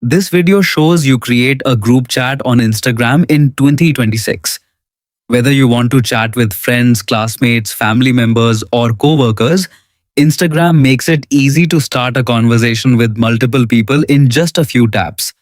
This video shows you create a group chat on Instagram in 2026. Whether you want to chat with friends, classmates, family members, or coworkers, Instagram makes it easy to start a conversation with multiple people in just a few taps.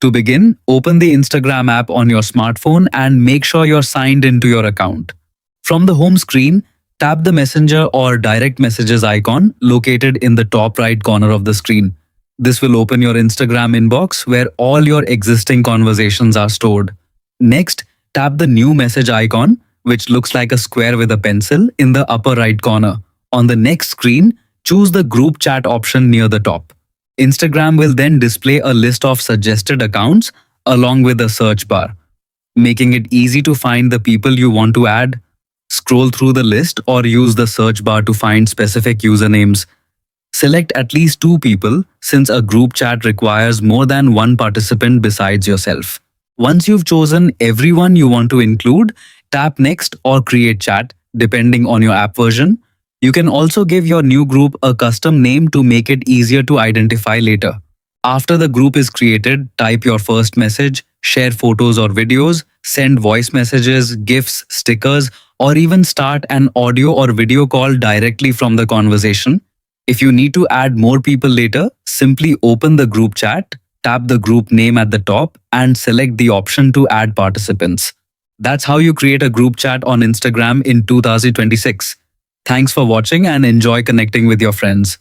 To begin, open the Instagram app on your smartphone and make sure you're signed into your account. From the home screen, tap the Messenger or Direct Messages icon located in the top right corner of the screen. This will open your Instagram inbox where all your existing conversations are stored. Next, tap the New Message icon, which looks like a square with a pencil, in the upper right corner. On the next screen, choose the Group Chat option near the top. Instagram will then display a list of suggested accounts along with a search bar, making it easy to find the people you want to add. Scroll through the list or use the search bar to find specific usernames. Select at least 2 people since a group chat requires more than one participant besides yourself. Once you've chosen everyone you want to include, tap Next or Create Chat depending on your app version. You can also give your new group a custom name to make it easier to identify later. After the group is created, type your first message, share photos or videos, send voice messages, GIFs, stickers, or even start an audio or video call directly from the conversation. If you need to add more people later, simply open the group chat, tap the group name at the top, and select the option to add participants. That's how you create a group chat on Instagram in 2026. Thanks for watching and enjoy connecting with your friends.